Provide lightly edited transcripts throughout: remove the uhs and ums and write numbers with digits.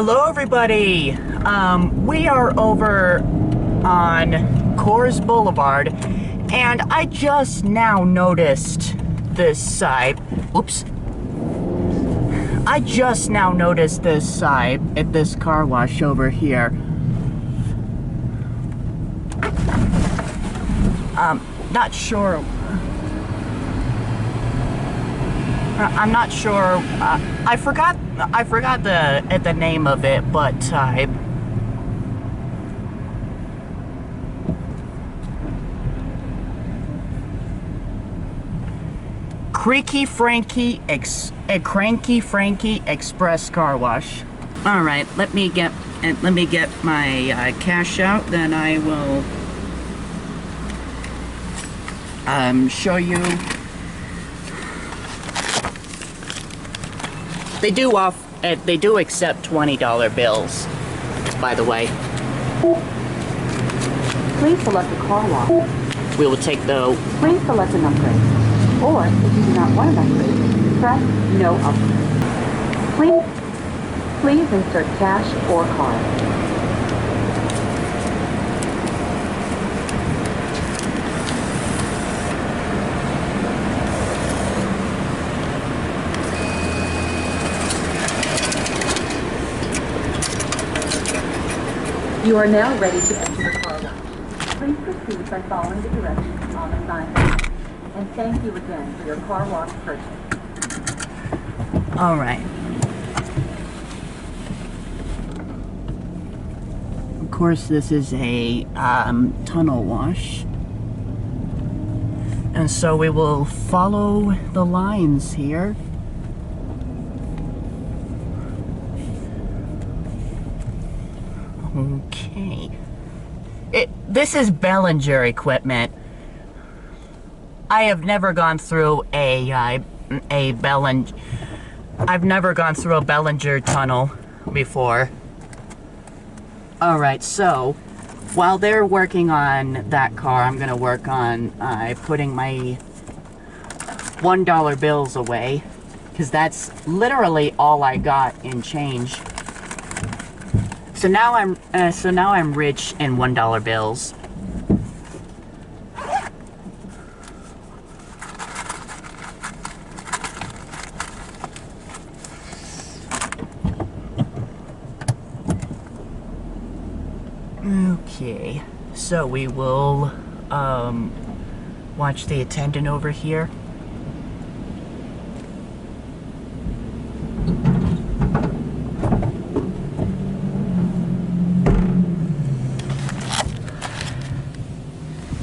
Hello everybody! We are over on Coors Boulevard, and I just now noticed this side. Oops. I just now noticed this side at this car wash over here. Not sure. I'm not sure. I forgot the name of it, but Cranky Franky Express Car Wash. All right, let me get my cash out. Then I will show you. They do accept $20 bills, by the way. Please select a car wash. We will take the... Please select an upgrade. Or, if you do not want an upgrade, press no upgrade. Please insert cash or card. You are now ready to enter the car wash. Please proceed by following the directions on the sign. And thank you again for your car wash purchase. All right. Of course, this is a tunnel wash. And so we will follow the lines here. Okay. This is Belanger equipment. I have never gone through I've never gone through a Belanger tunnel before. All right, so while they're working on that car, I'm gonna work on putting my $1 bills away, because that's literally all I got in change. So now I'm rich in $1 bills. Okay, so we will watch the attendant over here.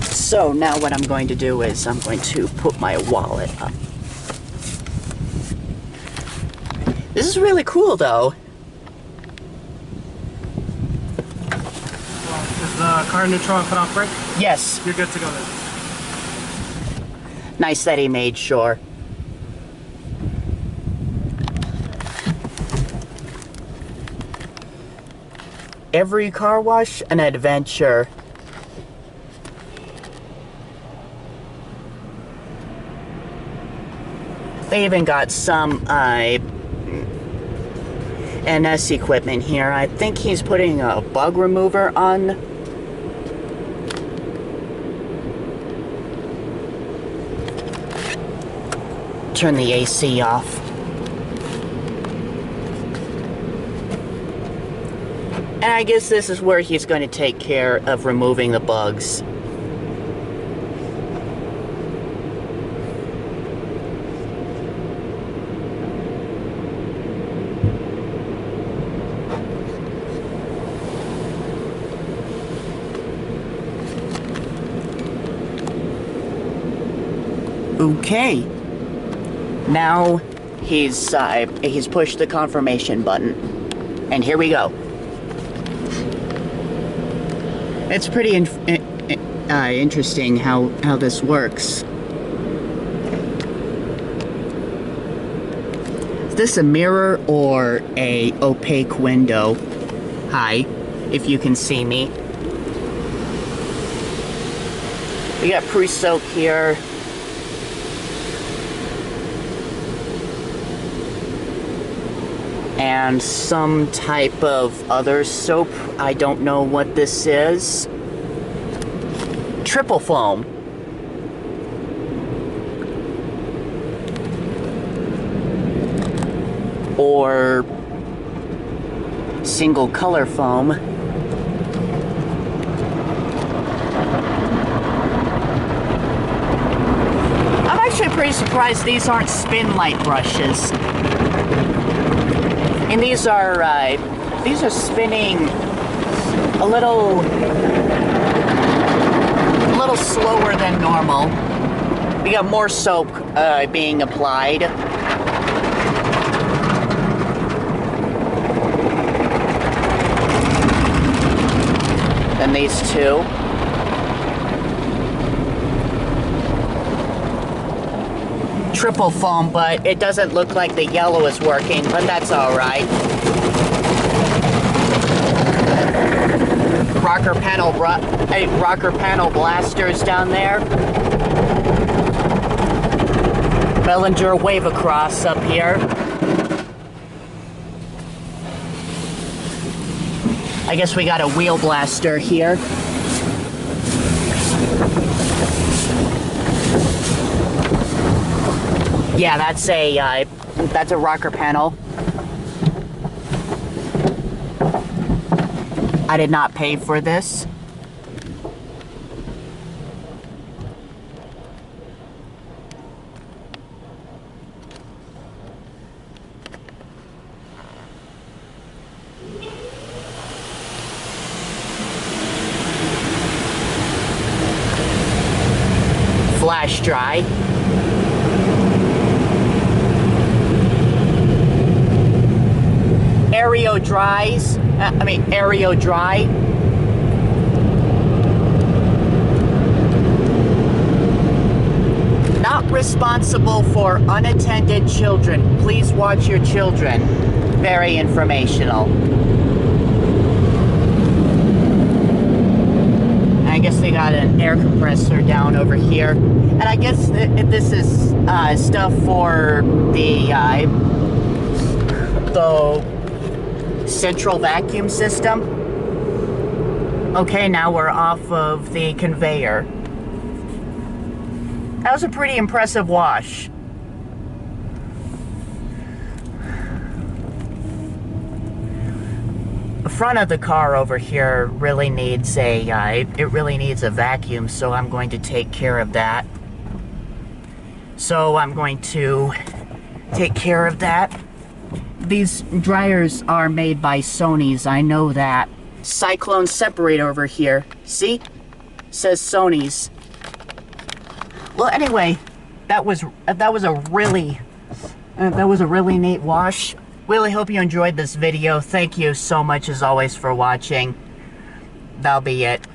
So now what I'm going to do is I'm going to put my wallet up. This is really cool though. Is the car neutral and put on brake? Yes. You're good to go then. Nice that he made sure. Every car wash, an adventure. They even got some NS equipment here. I think he's putting a bug remover on. Turn the AC off. And I guess this is where he's going to take care of removing the bugs. Okay, now he's pushed the confirmation button, and here we go. It's pretty interesting how this works. Is this a mirror or a opaque window? Hi, if you can see me. We got pre-soak here. and some type of other soap. I don't know what this is. Triple foam. Or single color foam. I'm actually pretty surprised these aren't spin light brushes. And these are spinning a little slower than normal. We got more soap being applied. Than these two. Triple foam, but it doesn't look like the yellow is working, but that's all right. Rocker panel blasters down there. Belanger wave across up here. I guess we got a wheel blaster here. Yeah, that's a rocker panel. I did not pay for this. Flash dry. Aereo dry. Not responsible for unattended children. Please watch your children. Very informational. I guess they got an air compressor down over here. And I guess this is stuff for the central vacuum system. Okay, now we're off of the conveyor. That was a pretty impressive wash. The front of the car over here really needs a vacuum, so I'm going to take care of that. These dryers are made by Sony's, I know that. Cyclone separator over here. See? It says Sony's. Well, anyway, that was a really neat wash. Really hope you enjoyed this video. Thank you so much as always for watching. That'll be it.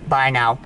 Bye now.